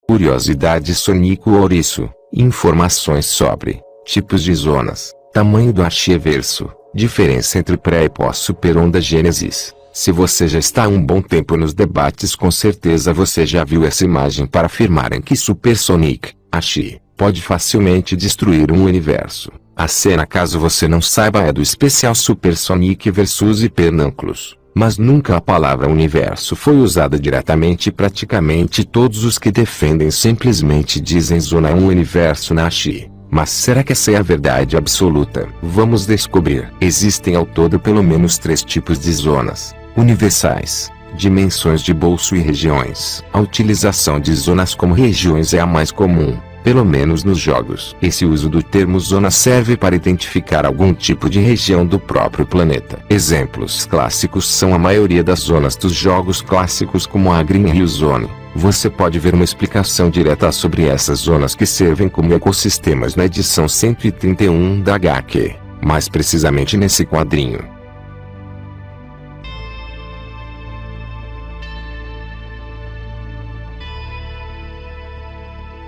Curiosidade Sonic Ouriço. Informações sobre tipos de zonas, tamanho do Archieverso, diferença entre pré e pós Super Onda Gênesis. Se você já está há um bom tempo nos debates, com certeza você já viu essa imagem para afirmarem que Super Sonic, Archie, pode facilmente destruir um universo. A cena, caso você não saiba, é do especial Super Sonic vs Hyperknuckles. Mas nunca a palavra universo foi usada diretamente. Praticamente todos os que defendem simplesmente dizem zona 1 universo na Archie. Mas será que essa é a verdade absoluta? Vamos descobrir. Existem ao todo pelo menos 3 tipos de zonas universais: dimensões de bolso e regiões. A utilização de zonas como regiões é a mais comum, pelo menos nos jogos. Esse uso do termo zona serve para identificar algum tipo de região do próprio planeta. Exemplos clássicos são a maioria das zonas dos jogos clássicos, como a Green Hill Zone. Você pode ver uma explicação direta sobre essas zonas que servem como ecossistemas na edição 131 da HQ, mais precisamente nesse quadrinho.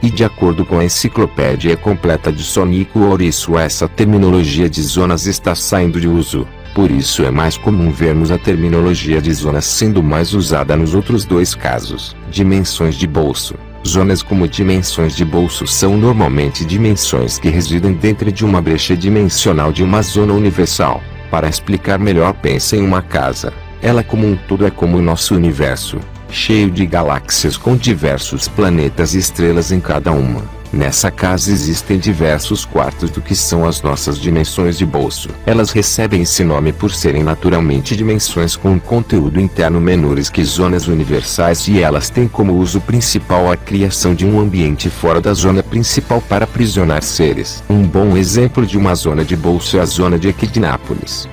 E de acordo com a Enciclopédia Completa de Sonic Ouriço, essa terminologia de zonas está saindo de uso. Por isso é mais comum vermos a terminologia de zonas sendo mais usada nos outros 2 casos. Dimensões de bolso. Zonas como dimensões de bolso são normalmente dimensões que residem dentro de uma brecha dimensional de uma zona universal. Para explicar melhor, pense em uma casa. Ela como um todo é como o nosso universo, cheio de galáxias com diversos planetas e estrelas em cada uma. Nessa casa existem diversos quartos do que são as nossas dimensões de bolso. Elas recebem esse nome por serem naturalmente dimensões com um conteúdo interno menores que zonas universais, e elas têm como uso principal a criação de um ambiente fora da zona principal para aprisionar seres. Um bom exemplo de uma zona de bolso é a zona de Equidnápolis.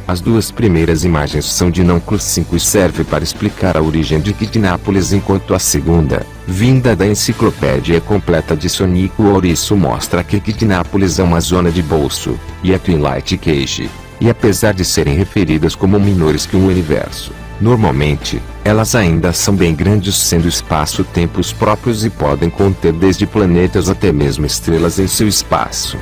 As 2 primeiras imagens são de Núcleo 5 e serve para explicar a origem de Equidnápolis, enquanto a segunda, vinda da Enciclopédia Completa de Sonic Ouriço, mostra que Equidnápolis é uma zona de bolso, e a Twilight Cage. E apesar de serem referidas como menores que um universo, normalmente, elas ainda são bem grandes, sendo espaço-tempos próprios, e podem conter desde planetas até mesmo estrelas em seu espaço.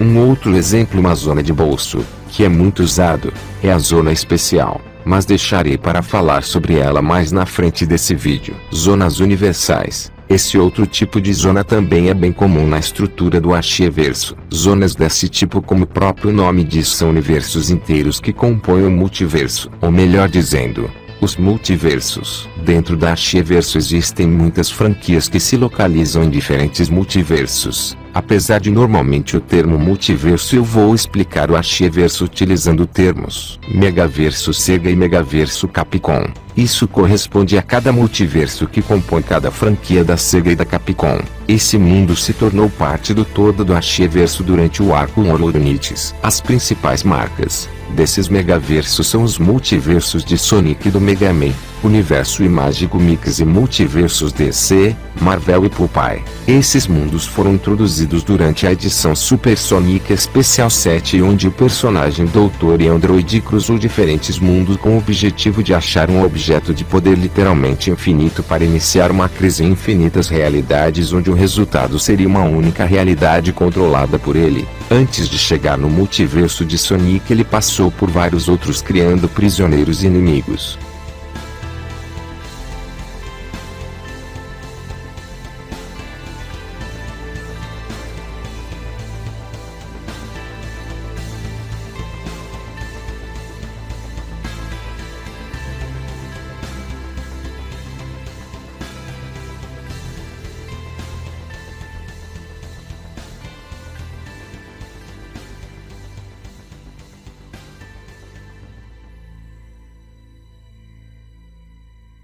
Um outro exemplo, uma zona de bolso, que é muito usado, é a zona especial, mas deixarei para falar sobre ela mais na frente desse vídeo. Zonas universais. Esse outro tipo de zona também é bem comum na estrutura do Archieverso. Zonas desse tipo, como o próprio nome diz, são universos inteiros que compõem o multiverso. Ou melhor dizendo, os multiversos. Dentro da Archieverso existem muitas franquias que se localizam em diferentes multiversos. Apesar de normalmente o termo multiverso, eu vou explicar o Archieverso utilizando termos Megaverso Sega e Megaverso Capcom. Isso corresponde a cada multiverso que compõe cada franquia da Sega e da Capcom. Esse mundo se tornou parte do todo do Archieverso durante o arco Oronites. As principais marcas desses megaversos são os multiversos de Sonic e do Mega Man, Universo Imágico Mix e multiversos DC, Marvel e Popeye. Esses mundos foram introduzidos durante a edição Super Sonic Special 7, onde o personagem Doutor e Android cruzou diferentes mundos com o objetivo de achar um objeto de poder literalmente infinito para iniciar uma crise em infinitas realidades, onde o resultado seria uma única realidade controlada por ele. Antes de chegar no multiverso de Sonic, ele passou por vários outros, criando prisioneiros e inimigos.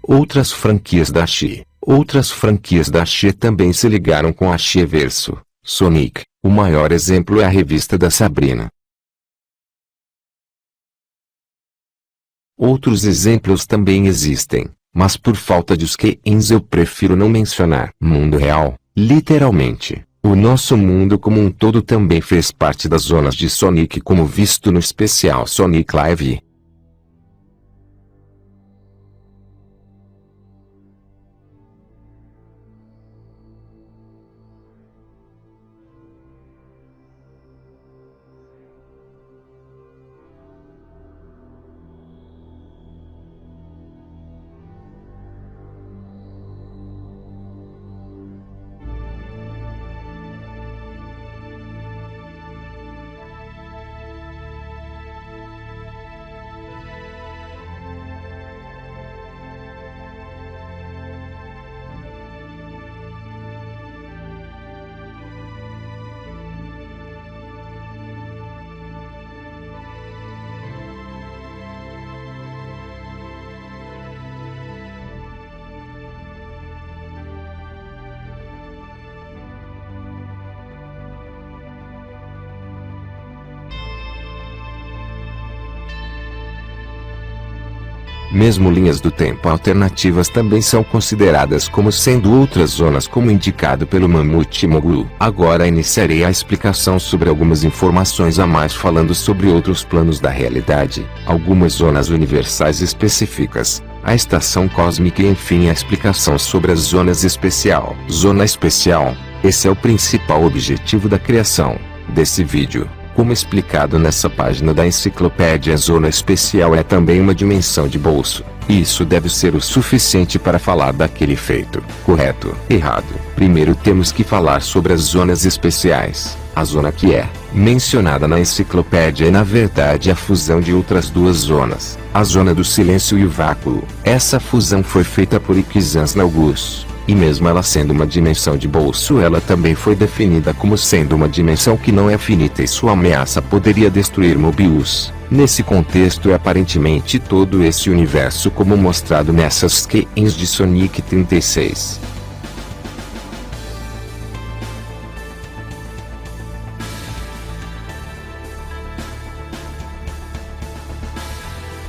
Outras franquias da Archie. Outras franquias da Archie também se ligaram com a Archieverso. Sonic. O maior exemplo é a revista da Sabrina. Outros exemplos também existem, mas por falta de skins eu prefiro não mencionar. Mundo real, literalmente. O nosso mundo como um todo também fez parte das zonas de Sonic como visto no especial Sonic Live. Mesmo linhas do tempo alternativas também são consideradas como sendo outras zonas como indicado pelo Mamute Mogul. Agora iniciarei a explicação sobre algumas informações a mais falando sobre outros planos da realidade, algumas zonas universais específicas, a estação cósmica e enfim a explicação sobre as zonas especial. Zona especial, esse é o principal objetivo da criação desse vídeo. Como explicado nessa página da enciclopédia, a zona especial é também uma dimensão de bolso. E isso deve ser o suficiente para falar daquele feito. Correto? Errado. Primeiro temos que falar sobre as zonas especiais. A zona que é mencionada na enciclopédia é na verdade a fusão de outras duas zonas. A zona do silêncio e o vácuo. Essa fusão foi feita por Ixans Naugus. E mesmo ela sendo uma dimensão de bolso, ela também foi definida como sendo uma dimensão que não é finita e sua ameaça poderia destruir Mobius. Nesse contexto é aparentemente todo esse universo como mostrado nessas skins de Sonic 36.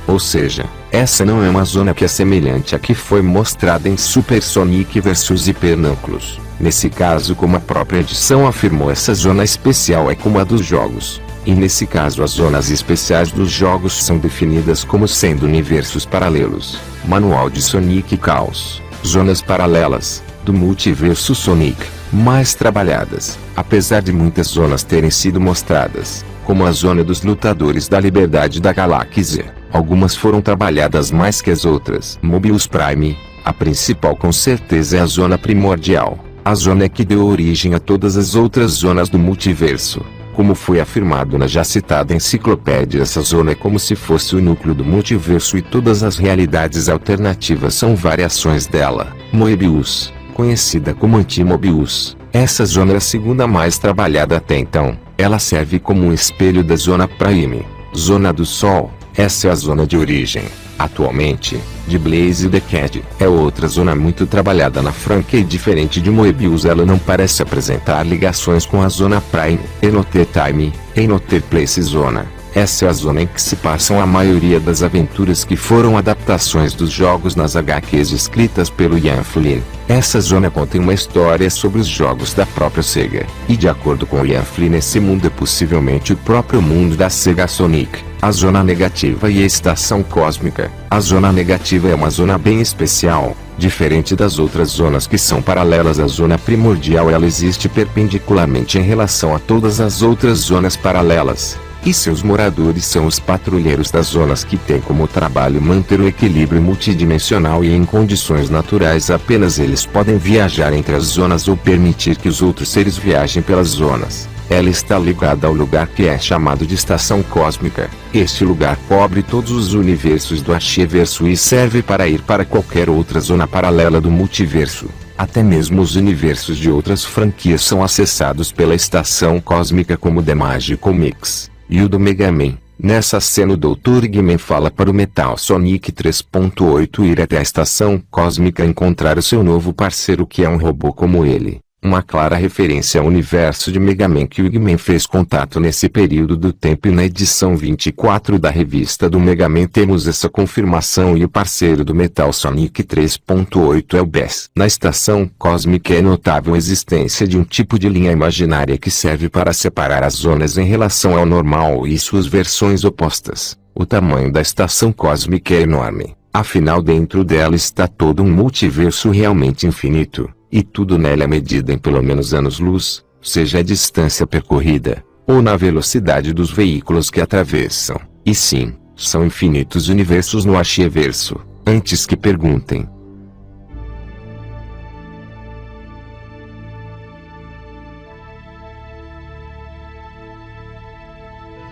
Ou seja, essa não é uma zona que é semelhante à que foi mostrada em Super Sonic vs Hyper Knuckles. Nesse caso, como a própria edição afirmou, essa zona especial é como a dos jogos. E nesse caso as zonas especiais dos jogos são definidas como sendo universos paralelos. Manual de Sonic Chaos. Zonas paralelas, do multiverso Sonic, mais trabalhadas, apesar de muitas zonas terem sido mostradas, como a zona dos lutadores da liberdade da galáxia. Algumas foram trabalhadas mais que as outras. Mobius Prime, a principal com certeza é a zona primordial. A zona que deu origem a todas as outras zonas do multiverso. Como foi afirmado na já citada enciclopédia, essa zona é como se fosse o núcleo do multiverso e todas as realidades alternativas são variações dela. Moebius, conhecida como Anti-Mobius. Essa zona é a segunda mais trabalhada até então. Ela serve como um espelho da zona Prime. Zona do Sol. Essa é a zona de origem, atualmente, de Blaze the Cat. É outra zona muito trabalhada na franquia e diferente de Moebius, ela não parece apresentar ligações com a zona Prime. Enote Time, Enote Place Zona. Essa é a zona em que se passam a maioria das aventuras que foram adaptações dos jogos nas HQs escritas pelo Ian Flynn. Essa zona contém uma história sobre os jogos da própria Sega. E de acordo com Ian Flynn, esse mundo é possivelmente o próprio mundo da Sega Sonic. A zona negativa e a estação cósmica. A zona negativa é uma zona bem especial. Diferente das outras zonas que são paralelas à zona primordial, ela existe perpendicularmente em relação a todas as outras zonas paralelas. E seus moradores são os patrulheiros das zonas que têm como trabalho manter o equilíbrio multidimensional e em condições naturais apenas eles podem viajar entre as zonas ou permitir que os outros seres viajem pelas zonas. Ela está ligada ao lugar que é chamado de estação cósmica. Este lugar cobre todos os universos do Achiverso e serve para ir para qualquer outra zona paralela do multiverso. Até mesmo os universos de outras franquias são acessados pela estação cósmica, como The Magical Mix e o do Mega Man. Nessa cena o Dr. Eggman fala para o Metal Sonic 3.8 ir até a estação cósmica encontrar o seu novo parceiro, que é um robô como ele. uma clara referência ao universo de Mega Man que o Eggman fez contato nesse período do tempo, e na edição 24 da revista do Mega Man temos essa confirmação, e o parceiro do Metal Sonic 3.8 é o Bass. Na estação cósmica é notável a existência de um tipo de linha imaginária que serve para separar as zonas em relação ao normal e suas versões opostas. O tamanho da estação cósmica é enorme, afinal dentro dela está todo um multiverso realmente infinito. E tudo nela é medido em pelo menos anos-luz, seja a distância percorrida, ou na velocidade dos veículos que atravessam. E sim, são infinitos universos no Achiverso. Antes que perguntem.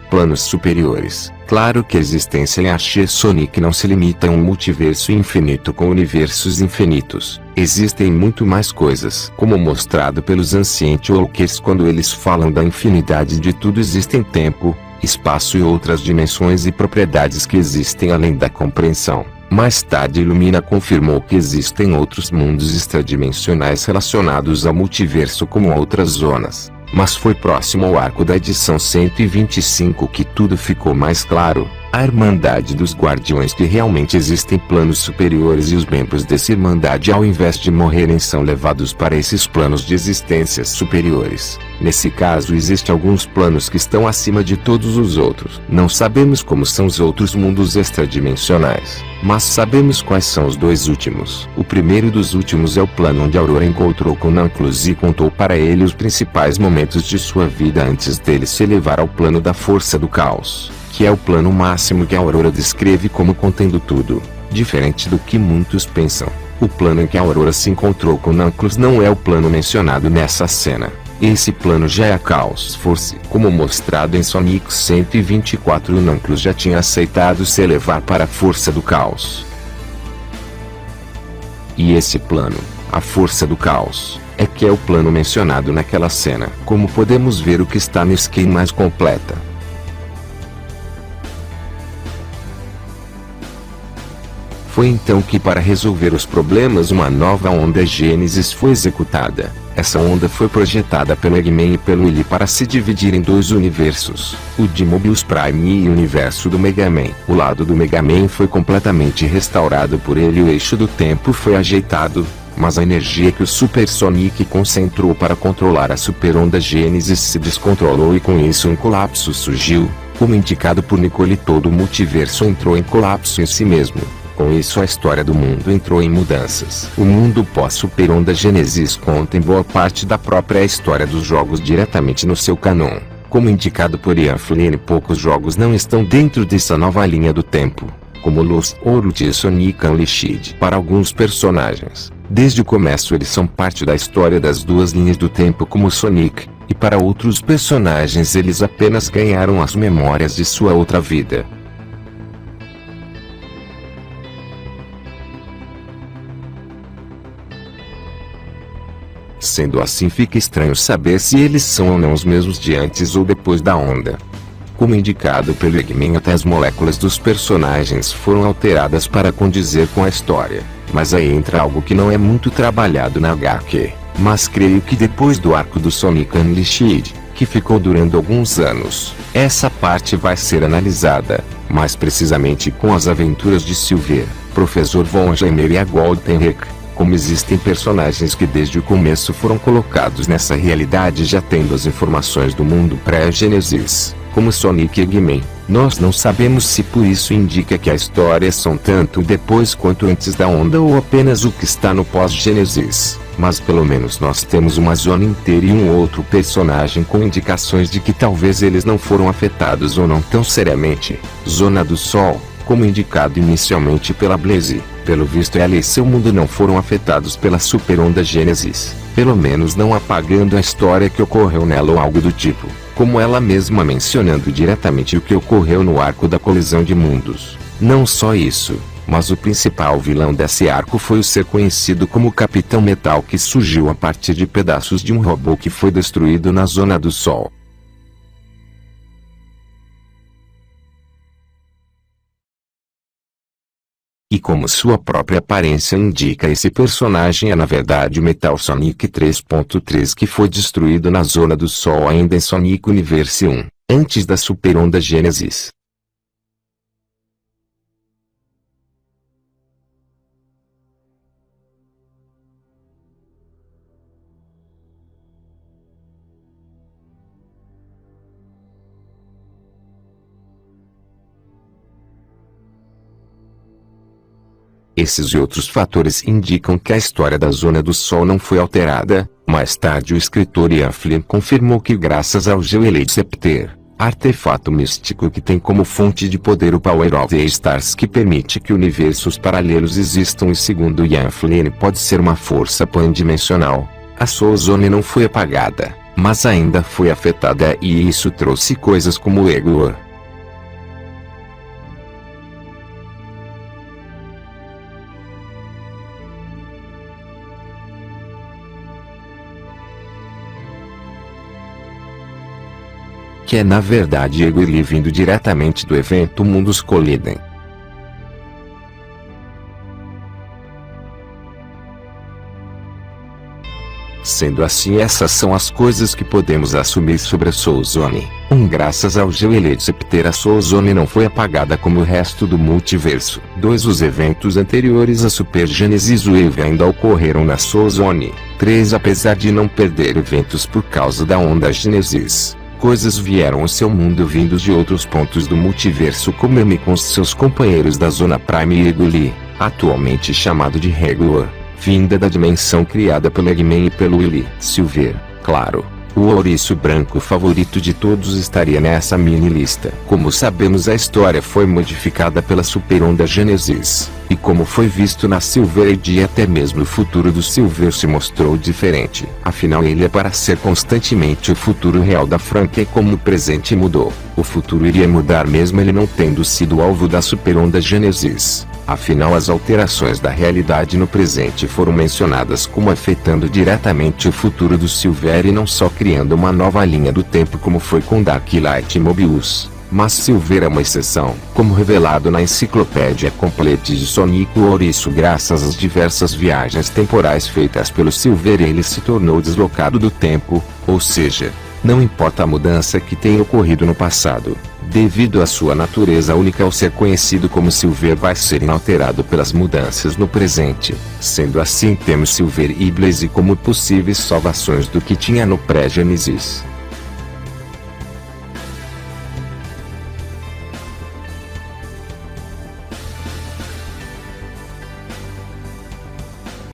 Planos superiores. Claro que a existência em Ashie Sonic não se limita a um multiverso infinito com universos infinitos. Existem muito mais coisas. Como mostrado pelos Ancient Walkers quando eles falam da infinidade de tudo, existem tempo, espaço e outras dimensões e propriedades que existem além da compreensão. Mais tarde Illumina confirmou que existem outros mundos extradimensionais relacionados ao multiverso como outras zonas. Mas foi próximo ao arco da edição 125 que tudo ficou mais claro. A Irmandade dos Guardiões, que realmente existem planos superiores, e os membros dessa Irmandade, ao invés de morrerem, são levados para esses planos de existências superiores. Nesse caso existem alguns planos que estão acima de todos os outros. Não sabemos como são os outros mundos extradimensionais, mas sabemos quais são os dois últimos. O primeiro dos últimos é o plano onde Aurora encontrou com Knuckles e contou para ele os principais momentos de sua vida antes dele se elevar ao plano da Força do Caos, que é o plano máximo que a Aurora descreve como contendo tudo. Diferente do que muitos pensam, o plano em que a Aurora se encontrou com Knuckles não é o plano mencionado nessa cena. Esse plano já é a Chaos Force. Como mostrado em Sonic 124, o Knuckles já tinha aceitado se elevar para a Força do Caos. E esse plano, a Força do Caos, é o plano mencionado naquela cena. Como podemos ver, o que está na skin mais completa. Foi então que, para resolver os problemas, uma nova onda Gênesis foi executada. Essa onda foi projetada pelo Eggman e pelo Willy para se dividir em dois universos, o de Mobius Prime e o universo do Mega Man. O lado do Mega Man foi completamente restaurado por ele e o eixo do tempo foi ajeitado, mas a energia que o Super Sonic concentrou para controlar a Super Onda Gênesis se descontrolou e com isso um colapso surgiu. Como indicado por Nicole, todo o multiverso entrou em colapso em si mesmo. Com isso a história do mundo entrou em mudanças. O mundo pós-Super Onda Gênesis contém boa parte da própria história dos jogos diretamente no seu canon. Como indicado por Ian Flynn, poucos jogos não estão dentro dessa nova linha do tempo, como Lost World e Sonic Unleashed. Para alguns personagens, desde o começo eles são parte da história das duas linhas do tempo, como Sonic, e para outros personagens eles apenas ganharam as memórias de sua outra vida. Sendo assim, fica estranho saber se eles são ou não os mesmos de antes ou depois da onda. Como indicado pelo Eggman, até as moléculas dos personagens foram alteradas para condizer com a história. Mas aí entra algo que não é muito trabalhado na HQ. Mas creio que depois do arco do Sonic Unleashed, que ficou durando alguns anos, essa parte vai ser analisada, mais precisamente com as aventuras de Silver, Professor Von Geimer e a Golden Rick. Como existem personagens que desde o começo foram colocados nessa realidade já tendo as informações do mundo pré-Gênesis, como Sonic e Eggman, nós não sabemos se por isso indica que a história são tanto depois quanto antes da onda ou apenas o que está no pós-Gênesis. Mas pelo menos nós temos uma zona inteira e um outro personagem com indicações de que talvez eles não foram afetados ou não tão seriamente. Zona do Sol, como indicado inicialmente pela Blaze. Pelo visto ela e seu mundo não foram afetados pela Super Onda Gênesis, pelo menos não apagando a história que ocorreu nela ou algo do tipo, como ela mesma mencionando diretamente o que ocorreu no arco da colisão de mundos. Não só isso, mas o principal vilão desse arco foi o ser conhecido como Capitão Metal, que surgiu a partir de pedaços de um robô que foi destruído na Zona do Sol. E como sua própria aparência indica, esse personagem é na verdade o Metal Sonic 3.3 que foi destruído na Zona do Sol ainda em Sonic Universe 1, antes da Super Onda Genesis. Esses e outros fatores indicam que a história da Zona do Sol não foi alterada. Mais tarde o escritor Ian Flynn confirmou que graças ao Jeweled Scepter, artefato místico que tem como fonte de poder o Power of the Stars que permite que universos paralelos existam, e segundo Ian Flynn pode ser uma força pandimensional, a Soul Zone não foi apagada, mas ainda foi afetada, e isso trouxe coisas como Egor. Que é na verdade Egoli vindo diretamente do evento Mundos Collidem. Sendo assim, essas são as coisas que podemos assumir sobre a Soul Zone. Graças ao Jeweled Scepter, a Soul Zone não foi apagada como o resto do multiverso. 2. Os eventos anteriores à Super Genesis Wave ainda ocorreram na Soul Zone. 3. Apesar de não perder eventos por causa da Onda Genesis, coisas vieram ao seu mundo vindos de outros pontos do multiverso, como M com seus companheiros da Zona Prime e Egoli, atualmente chamado de Regular, vinda da dimensão criada pelo Eggman e pelo Willy Silver. Claro, o ouriço branco favorito de todos estaria nessa mini lista. Como sabemos, a história foi modificada pela Super Onda Genesis, e como foi visto na Silver Age, até mesmo o futuro do Silver se mostrou diferente. Afinal, ele é para ser constantemente o futuro real da franquia, como o presente mudou. O futuro iria mudar mesmo ele não tendo sido alvo da Super Onda Genesis. Afinal, as alterações da realidade no presente foram mencionadas como afetando diretamente o futuro do Silver e não só criando uma nova linha do tempo como foi com Dark Light e Mobius. Mas Silver é uma exceção, como revelado na enciclopédia completa de Sonic o Ouriço. Graças às diversas viagens temporais feitas pelo Silver, ele se tornou deslocado do tempo, ou seja, não importa a mudança que tenha ocorrido no passado, devido à sua natureza única ao ser conhecido como Silver, vai ser inalterado pelas mudanças no presente. Sendo assim, temos Silver e Blaze como possíveis salvações do que tinha no pré-Genesis.